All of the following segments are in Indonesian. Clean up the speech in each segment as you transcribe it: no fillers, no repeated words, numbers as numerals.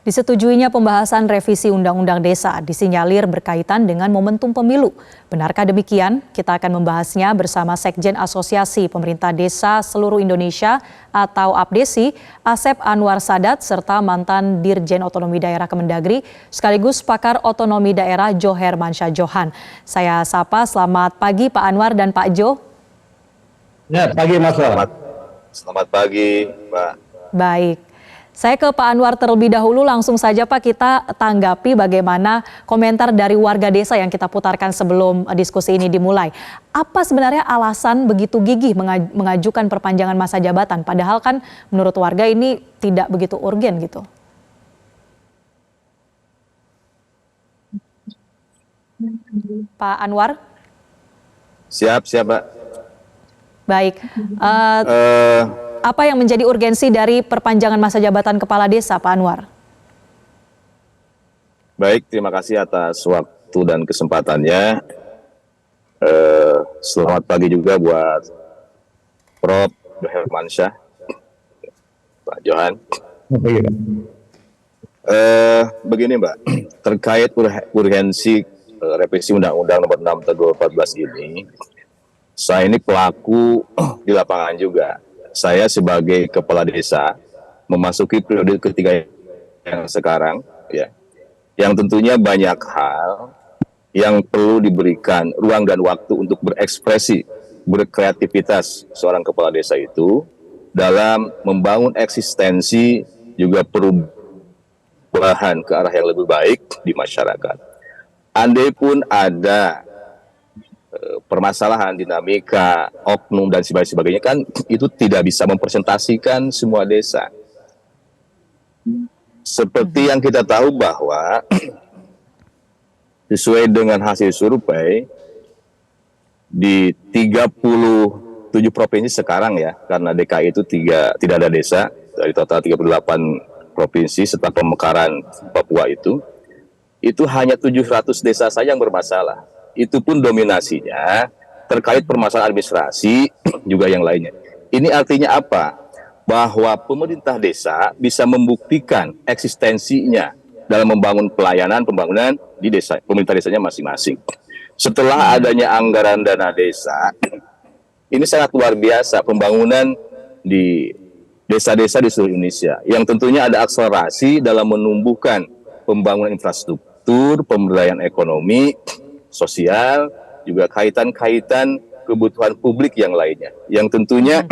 Disetujuinya pembahasan revisi Undang-Undang Desa disinyalir berkaitan dengan momentum pemilu. Benarkah demikian? Kita akan membahasnya bersama Sekjen Asosiasi Pemerintah Desa Seluruh Indonesia atau APDESI, Asep Anwar Sadat, serta mantan Dirjen Otonomi Daerah Kemendagri, sekaligus pakar otonomi daerah Jo Hermansyah Johan. Saya sapa, selamat pagi Pak Anwar dan Pak Jo. Ya, pagi Mas. Selamat pagi, Pak. Baik. Saya ke Pak Anwar terlebih dahulu, langsung saja Pak kita tanggapi bagaimana komentar dari warga desa yang kita putarkan sebelum diskusi ini dimulai. Apa sebenarnya alasan begitu gigih mengajukan perpanjangan masa jabatan, padahal kan menurut warga ini tidak begitu urgen gitu? Pak Anwar? Siap, Pak. Baik. Apa yang menjadi urgensi dari perpanjangan masa jabatan kepala desa, Pak Anwar? Baik, terima kasih atas waktu dan kesempatannya. Selamat pagi juga buat Prof. Jo Hermansyah, Pak Johan. Begini Mbak, terkait urgensi revisi Undang-Undang Nomor 6 Tahun 2014 ini, saya ini pelaku di lapangan juga. Saya sebagai kepala desa memasuki periode ketiga yang sekarang, ya, yang tentunya banyak hal yang perlu diberikan ruang dan waktu untuk berekspresi, berkreativitas seorang kepala desa itu dalam membangun eksistensi juga perubahan ke arah yang lebih baik di masyarakat. Andai pun ada permasalahan, dinamika, oknum, dan sebagainya kan itu tidak bisa mempresentasikan semua desa. Seperti yang kita tahu bahwa sesuai dengan hasil survei di 37 provinsi sekarang ya, karena DKI itu tidak ada desa, dari total 38 provinsi serta pemekaran Papua itu hanya 700 desa saja yang bermasalah. Itu pun dominasinya terkait permasalahan administrasi juga yang lainnya. Ini artinya apa? Bahwa pemerintah desa bisa membuktikan eksistensinya dalam membangun pembangunan di desa, pemerintah desanya masing-masing. Setelah adanya anggaran dana desa, ini sangat luar biasa pembangunan di desa-desa di seluruh Indonesia, yang tentunya ada akselerasi dalam menumbuhkan pembangunan infrastruktur, pemberdayaan ekonomi, sosial, juga kaitan-kaitan kebutuhan publik yang lainnya. Yang tentunya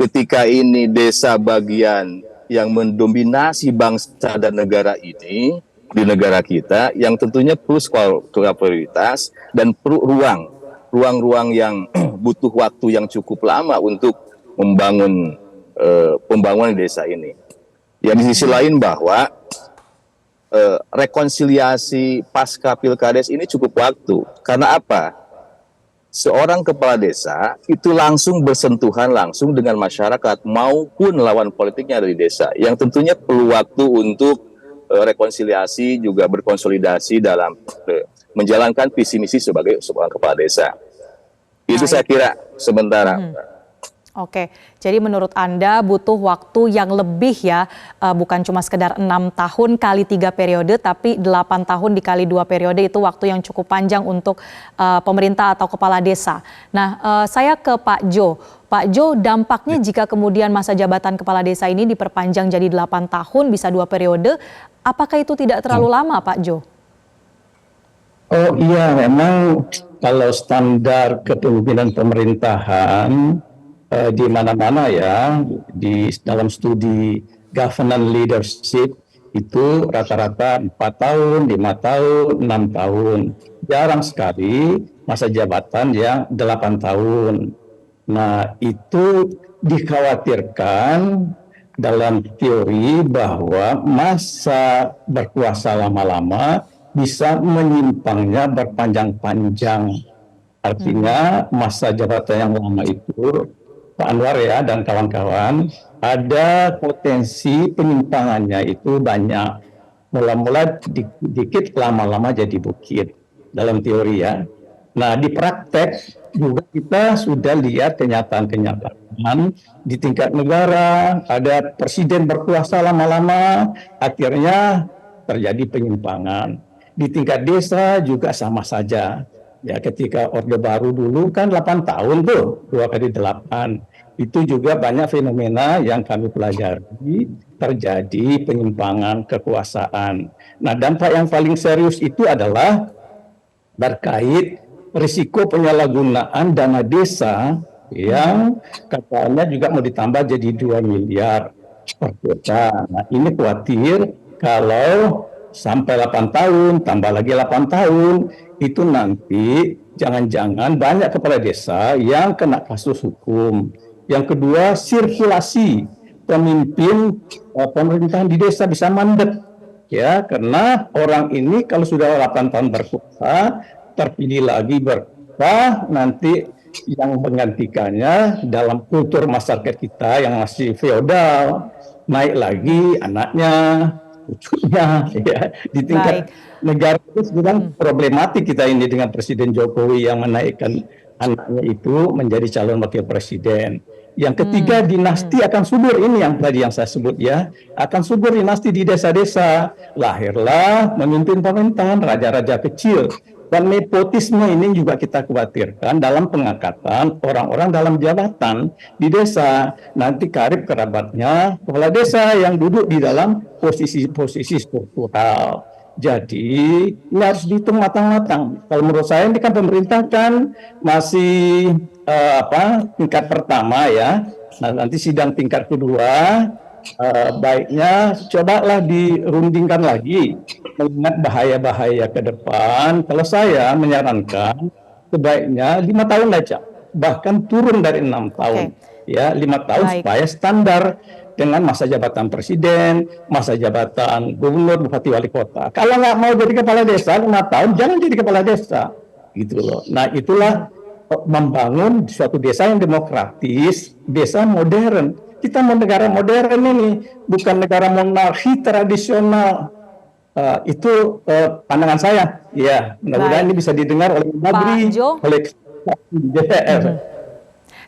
ketika ini desa bagian yang mendominasi bangsa dan negara ini, di negara kita, yang tentunya perlu skala prioritas dan perlu ruang-ruang yang butuh waktu yang cukup lama untuk membangun pembangunan desa ini. Ya, di sisi lain bahwa rekonsiliasi pasca pilkades ini cukup waktu. Karena apa? Seorang kepala desa itu langsung bersentuhan langsung dengan masyarakat maupun lawan politiknya dari desa, yang tentunya perlu waktu untuk rekonsiliasi, juga berkonsolidasi dalam menjalankan visi misi sebagai seorang kepala desa. Itu saya kira sementara. Oke, jadi menurut Anda butuh waktu yang lebih ya, bukan cuma sekedar 6 tahun kali 3 periode, tapi 8 tahun dikali 2 periode, itu waktu yang cukup panjang untuk pemerintah atau kepala desa. Nah, saya ke Pak Jo. Pak Jo, dampaknya jika kemudian masa jabatan kepala desa ini diperpanjang jadi 8 tahun, bisa 2 periode, apakah itu tidak terlalu lama Pak Jo? Oh iya, memang kalau standar kepemimpinan pemerintahan, di mana-mana ya, di dalam studi governance leadership itu rata-rata 4 tahun, 5 tahun, 6 tahun. Jarang sekali masa jabatan yang 8 tahun. Nah, itu dikhawatirkan dalam teori bahwa masa berkuasa lama-lama bisa menyimpangnya berpanjang-panjang. Artinya masa jabatan yang lama itu, Pak Anwar ya dan kawan-kawan, ada potensi penyimpangannya itu banyak. Mula-mula dikit, lama-lama jadi bukit dalam teori ya. Nah, di praktek juga kita sudah lihat kenyataan-kenyataan di tingkat negara, ada presiden berkuasa lama-lama, akhirnya terjadi penyimpangan. Di tingkat desa juga sama saja. Ya, ketika Orde Baru dulu kan 8 tahun tuh, 2 kali 8. Itu juga banyak fenomena yang kami pelajari, terjadi penyimpangan kekuasaan. Nah, dampak yang paling serius itu adalah terkait risiko penyalahgunaan dana desa yang katanya juga mau ditambah jadi 2 miliar per desa. Nah, ini khawatir kalau sampai 8 tahun, tambah lagi 8 tahun, itu nanti jangan-jangan banyak kepala desa yang kena kasus hukum. Yang kedua, sirkulasi pemimpin pemerintahan di desa bisa mandek. Ya, karena orang ini kalau sudah 8 tahun berkuasa, terpilih lagi berkuasa, nanti yang menggantikannya dalam kultur masyarakat kita yang masih feodal, naik lagi anaknya, cucunya, ya. Di tingkat negara itu sebenarnya problematik kita ini dengan Presiden Jokowi yang menaikkan anaknya itu menjadi calon wakil presiden. Yang ketiga, dinasti akan subur, ini yang tadi yang saya sebut ya, akan subur dinasti di desa-desa. Lahirlah memimpin pemerintahan raja-raja kecil. Dan nepotisme ini juga kita khawatirkan dalam pengangkatan orang-orang dalam jabatan di desa. Nanti karib kerabatnya kepala desa yang duduk di dalam posisi-posisi struktural. Jadi ini harus dihitung matang-matang. Kalau menurut saya ini kan pemerintah kan masih tingkat pertama ya. Nah, nanti sidang tingkat kedua baiknya cobalah dirundingkan lagi mengingat bahaya-bahaya ke depan. Kalau saya menyarankan sebaiknya 5 tahun aja, bahkan turun dari 6 tahun. Ya, 5 tahun supaya standar dengan masa jabatan presiden, masa jabatan gubernur, bupati, wali kota. Kalau nggak mau jadi kepala desa 5 tahun, jangan jadi kepala desa, gitu loh. Nah, itulah membangun suatu desa yang demokratis, desa modern. Kita mau negara modern ini, bukan negara monarki tradisional. Itu pandangan saya. Ya, mudah-mudahan ini bisa didengar oleh Nagri, oleh DPR.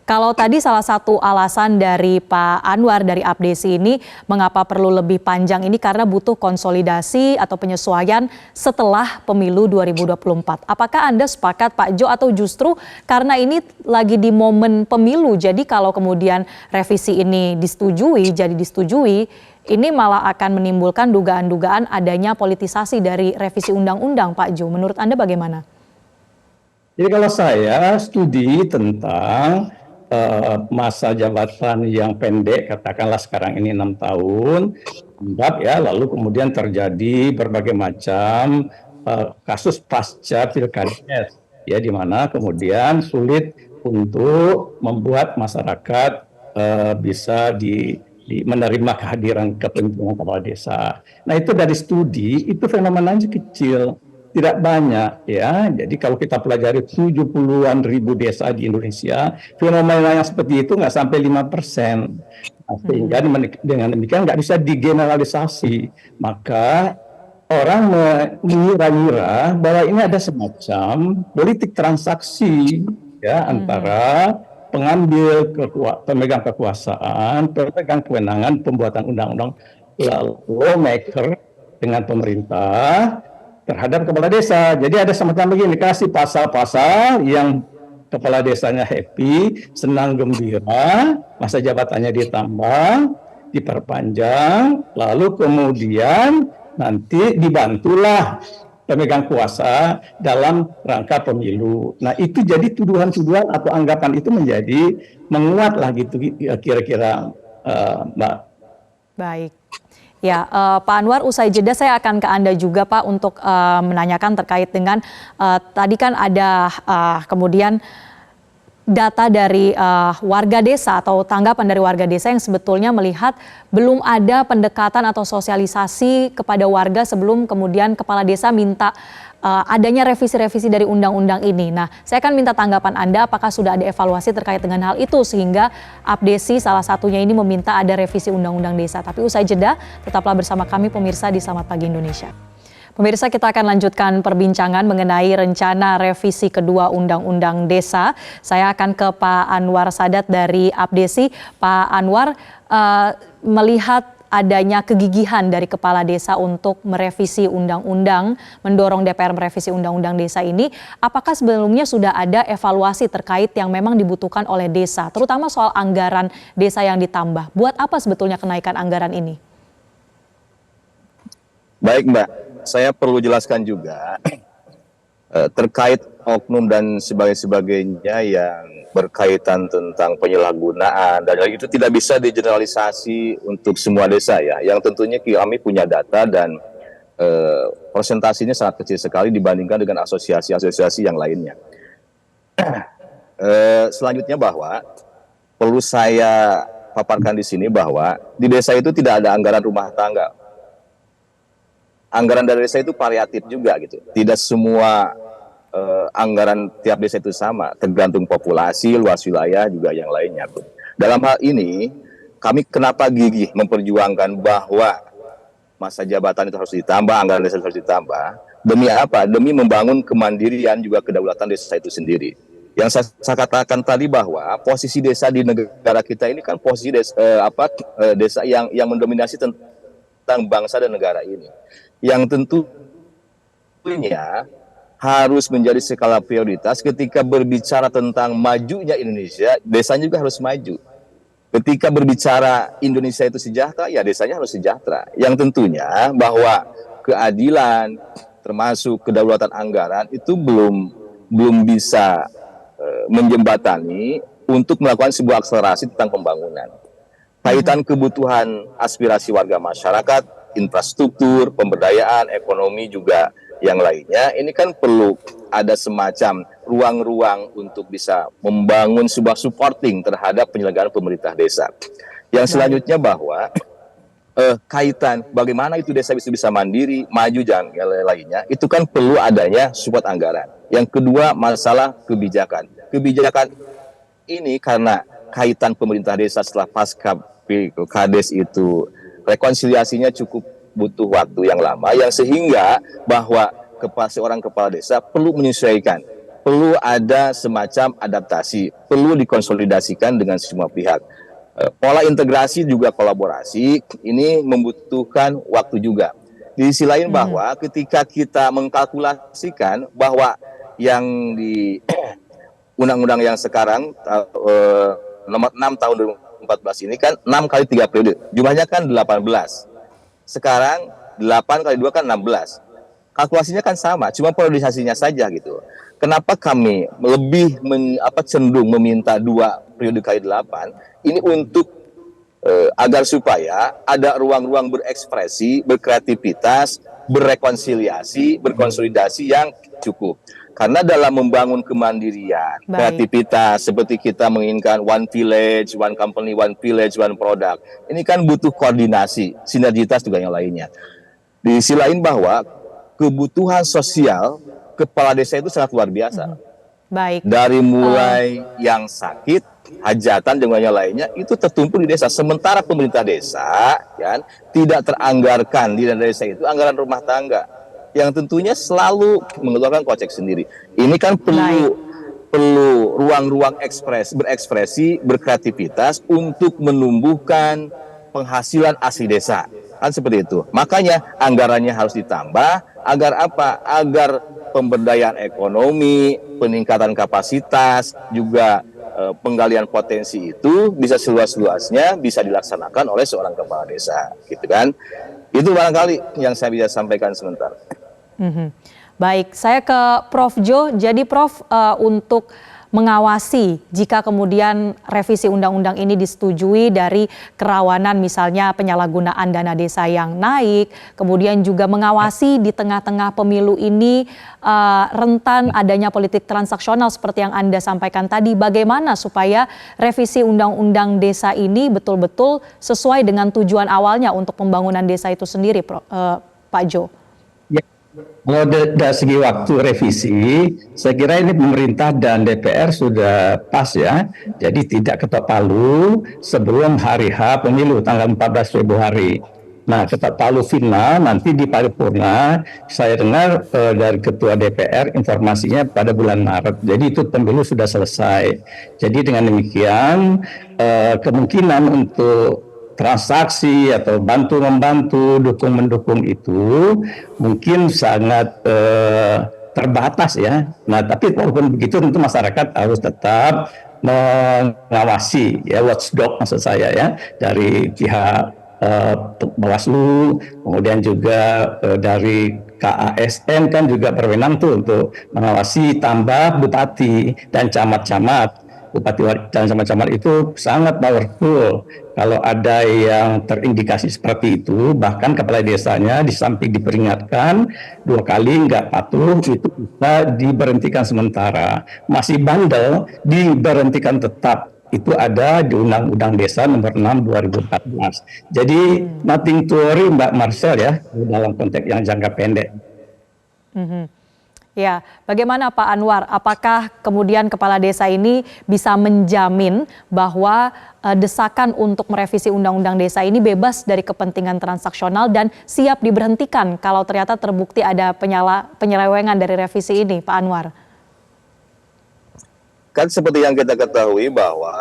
Kalau tadi salah satu alasan dari Pak Anwar dari Apdesi ini mengapa perlu lebih panjang ini karena butuh konsolidasi atau penyesuaian setelah pemilu 2024. Apakah Anda sepakat Pak Jo atau justru karena ini lagi di momen pemilu jadi kalau kemudian revisi ini disetujui, ini malah akan menimbulkan dugaan-dugaan adanya politisasi dari revisi undang-undang Pak Jo. Menurut Anda bagaimana? Jadi kalau saya studi tentang masa jabatan yang pendek, katakanlah sekarang ini 6 tahun, ya, lalu kemudian terjadi berbagai macam kasus pasca pilkades, ya, di mana kemudian sulit untuk membuat masyarakat bisa menerima kehadiran kepemimpinan kepala desa. Nah, itu dari studi itu fenomenanya kecil. Tidak banyak ya, jadi kalau kita pelajari 70-an ribu desa di Indonesia, fenomena yang seperti itu nggak sampai 5%. Nah, sehingga dengan demikian nggak bisa digeneralisasi. Maka orang mengira-ngira bahwa ini ada semacam politik transaksi ya antara pengambil pemegang kekuasaan, pemegang kewenangan pembuatan undang-undang, lawmaker dengan pemerintah terhadap kepala desa. Jadi ada semacam begini, kasih pasal-pasal yang kepala desanya happy, senang gembira, masa jabatannya ditambah, diperpanjang, lalu kemudian nanti dibantulah pemegang kuasa dalam rangka pemilu. Nah, itu jadi tuduhan-tuduhan atau anggapan itu menjadi menguatlah gitu kira-kira Mbak. Baik. Ya, Pak Anwar, usai jeda saya akan ke Anda juga Pak untuk menanyakan terkait dengan tadi kan ada kemudian data dari warga desa atau tanggapan dari warga desa yang sebetulnya melihat belum ada pendekatan atau sosialisasi kepada warga sebelum kemudian kepala desa minta adanya revisi-revisi dari undang-undang ini. Nah, saya akan minta tanggapan Anda apakah sudah ada evaluasi terkait dengan hal itu sehingga Apdesi salah satunya ini meminta ada revisi undang-undang desa. Tapi usai jeda, tetaplah bersama kami pemirsa di Selamat Pagi Indonesia. Pemirsa, kita akan lanjutkan perbincangan mengenai rencana revisi kedua Undang-Undang Desa. Saya akan ke Pak Anwar Sadat dari Apdesi. Pak Anwar, melihat adanya kegigihan dari Kepala Desa untuk merevisi undang-undang, mendorong DPR merevisi undang-undang desa ini, apakah sebelumnya sudah ada evaluasi terkait yang memang dibutuhkan oleh desa, terutama soal anggaran desa yang ditambah? Buat apa sebetulnya kenaikan anggaran ini? Baik Mbak, saya perlu jelaskan juga terkait oknum dan sebagainya yang berkaitan tentang penyalahgunaan, dan itu tidak bisa digeneralisasi untuk semua desa ya, yang tentunya kami punya data dan persentasinya sangat kecil sekali dibandingkan dengan asosiasi-asosiasi yang lainnya. Selanjutnya bahwa perlu saya paparkan di sini bahwa di desa itu tidak ada anggaran rumah tangga. Anggaran dari desa itu variatif juga gitu. Tidak semua anggaran tiap desa itu sama, tergantung populasi, luas wilayah juga yang lainnya. Dalam hal ini, kami kenapa gigih memperjuangkan bahwa masa jabatan itu harus ditambah, anggaran desa itu harus ditambah. Demi apa? Demi membangun kemandirian juga kedaulatan desa itu sendiri. Yang saya katakan tadi bahwa posisi desa di negara kita ini kan posisi desa yang mendominasi tentang bangsa dan negara ini. Yang tentunya harus menjadi skala prioritas ketika berbicara tentang majunya Indonesia, desanya juga harus maju. Ketika berbicara Indonesia itu sejahtera, ya desanya harus sejahtera. Yang tentunya bahwa keadilan, termasuk kedaulatan anggaran, itu belum bisa menjembatani untuk melakukan sebuah akselerasi tentang pembangunan. Kaitan kebutuhan aspirasi warga masyarakat, infrastruktur, pemberdayaan, ekonomi juga yang lainnya, ini kan perlu ada semacam ruang-ruang untuk bisa membangun sebuah supporting terhadap penyelenggaraan pemerintah desa. Yang selanjutnya bahwa kaitan bagaimana itu desa bisa mandiri, maju dan yang lainnya, itu kan perlu adanya support anggaran. Yang kedua, masalah kebijakan. Kebijakan ini karena kaitan pemerintah desa setelah pasca Kades itu rekonsiliasinya cukup butuh waktu yang lama, yang sehingga bahwa seorang kepala desa perlu menyesuaikan, perlu ada semacam adaptasi, perlu dikonsolidasikan dengan semua pihak. Pola integrasi juga kolaborasi ini membutuhkan waktu juga. Di sisi lain bahwa ketika kita mengkalkulasikan bahwa yang di undang-undang yang sekarang nomor 6 tahun 2014 ini kan 6 kali 3 periode, jumlahnya kan 18. Sekarang 8 kali 2 kan 16. Kalkulasinya kan sama, cuma periodisasinya saja gitu. Kenapa kami lebih cenderung meminta 2 periode kali 8? Ini untuk agar supaya ada ruang-ruang berekspresi, berkreativitas, berrekonsiliasi, berkonsolidasi yang cukup. Karena dalam membangun kemandirian, kreativitas, seperti kita menginginkan one village, one company, one village, one product. Ini kan butuh koordinasi, sinergitas juga yang lainnya. Di sisi lain bahwa kebutuhan sosial kepala desa itu sangat luar biasa. Baik. Dari mulai yang sakit, hajatan dengan yang lainnya itu tertumpuk di desa. Sementara pemerintah desa kan tidak teranggarkan di dana desa itu anggaran rumah tangga, yang tentunya selalu mengeluarkan kocek sendiri. Ini kan perlu ruang-ruang berekspresi, berkreativitas untuk menumbuhkan penghasilan asli desa. Kan seperti itu. Makanya anggarannya harus ditambah agar apa? Agar pemberdayaan ekonomi, peningkatan kapasitas, juga penggalian potensi itu bisa seluas-luasnya bisa dilaksanakan oleh seorang kepala desa, gitu kan? Itu barangkali yang saya bisa sampaikan sementara. Baik, saya ke Prof. Jo. Jadi Prof, untuk mengawasi jika kemudian revisi undang-undang ini disetujui dari kerawanan misalnya penyalahgunaan dana desa yang naik, kemudian juga mengawasi di tengah-tengah pemilu ini rentan adanya politik transaksional seperti yang Anda sampaikan tadi, bagaimana supaya revisi undang-undang desa ini betul-betul sesuai dengan tujuan awalnya untuk pembangunan desa itu sendiri, Pak Jo? Kalau dari segi waktu revisi, saya kira ini pemerintah dan DPR sudah pas ya. Jadi tidak ketok palu sebelum hari H pemilu tanggal 14 Februari. Nah, ketok palu final nanti di paripurna, saya dengar dari Ketua DPR informasinya pada bulan Maret. Jadi itu pemilu sudah selesai. Jadi dengan demikian kemungkinan untuk transaksi atau bantu-membantu, dukung-mendukung itu mungkin sangat terbatas ya. Nah, tapi walaupun begitu tentu masyarakat harus tetap mengawasi ya, watchdog maksud saya ya, dari pihak Bawaslu, kemudian juga dari KASN kan juga berwenang tuh untuk mengawasi tambah bupati dan camat-camat. Bupati dan camat-camat itu sangat powerful. Kalau ada yang terindikasi seperti itu, bahkan kepala desanya di samping diperingatkan 2 kali nggak patuh, itu bisa diberhentikan sementara. Masih bandel, diberhentikan tetap. Itu ada di Undang-Undang Desa nomor 6 2014. Jadi nothing to worry Mbak Marcel ya, dalam konteks yang jangka pendek. Ya, bagaimana Pak Anwar? Apakah kemudian kepala desa ini bisa menjamin bahwa desakan untuk merevisi Undang-Undang Desa ini bebas dari kepentingan transaksional dan siap diberhentikan kalau ternyata terbukti ada penyelewengan dari revisi ini, Pak Anwar? Kan seperti yang kita ketahui bahwa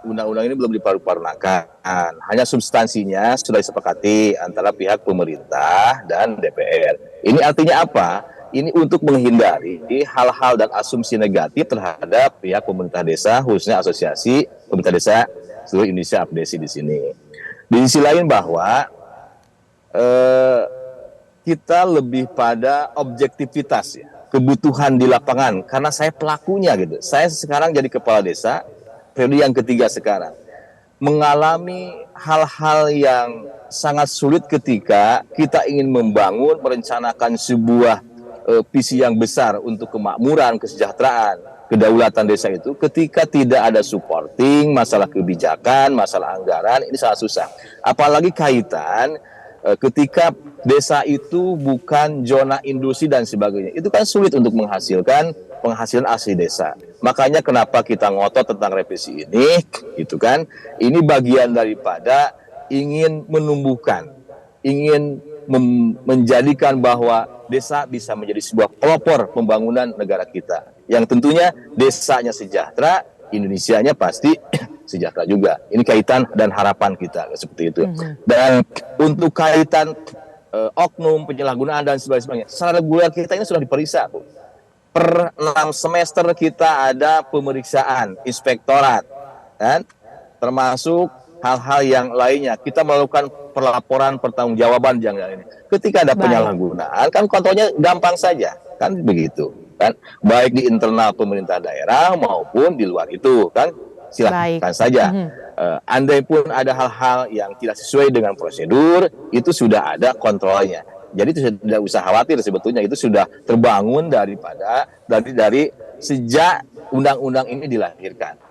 undang-undang ini belum diparipurnakan. Hanya substansinya sudah disepakati antara pihak pemerintah dan DPR. Ini artinya apa? Ini untuk menghindari hal-hal dan asumsi negatif terhadap pihak pemerintah desa, khususnya asosiasi pemerintah desa seluruh Indonesia APDESI di sini. Di sisi lain bahwa kita lebih pada objektivitas ya, kebutuhan di lapangan, karena saya pelakunya gitu. Saya sekarang jadi kepala desa, periode yang ketiga sekarang, mengalami hal-hal yang sangat sulit ketika kita ingin membangun, merencanakan sebuah visi yang besar untuk kemakmuran, kesejahteraan, kedaulatan desa itu, ketika tidak ada supporting, masalah kebijakan, masalah anggaran, ini sangat susah. Apalagi kaitan ketika desa itu bukan zona industri dan sebagainya, itu kan sulit untuk menghasilkan penghasilan asli desa. Makanya kenapa kita ngotot tentang revisi ini, gitu kan? Ini bagian daripada ingin menumbuhkan, ingin menjadikan bahwa desa bisa menjadi sebuah pelopor pembangunan negara kita. Yang tentunya desanya sejahtera, Indonesianya pasti sejahtera juga. Ini kaitan dan harapan kita seperti itu. Dan untuk kaitan oknum, penyalahgunaan dan sebagainya, secara reguler kita ini sudah diperiksa, Bu. Per 6 semester kita ada pemeriksaan inspektorat, kan? Termasuk hal-hal yang lainnya. Kita melakukan pelaporan pertanggungjawaban jangan ini. Ketika ada penyalahgunaan, kan kontrolnya gampang saja, kan begitu. Kan baik di internal pemerintah daerah maupun di luar itu, kan silahkan saja. Andai pun ada hal-hal yang tidak sesuai dengan prosedur, itu sudah ada kontrolnya. Jadi itu tidak usah khawatir, sebetulnya itu sudah terbangun dari sejak undang-undang ini dilahirkan.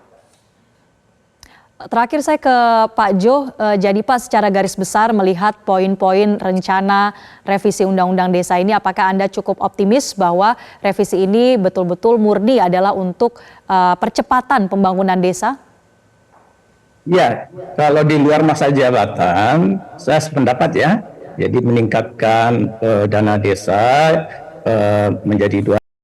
Terakhir saya ke Pak Jo, jadi Pak secara garis besar melihat poin-poin rencana revisi Undang-Undang Desa ini, apakah Anda cukup optimis bahwa revisi ini betul-betul murni adalah untuk percepatan pembangunan desa? Ya, kalau di luar masa jabatan, saya sependapat ya, jadi meningkatkan dana desa menjadi 2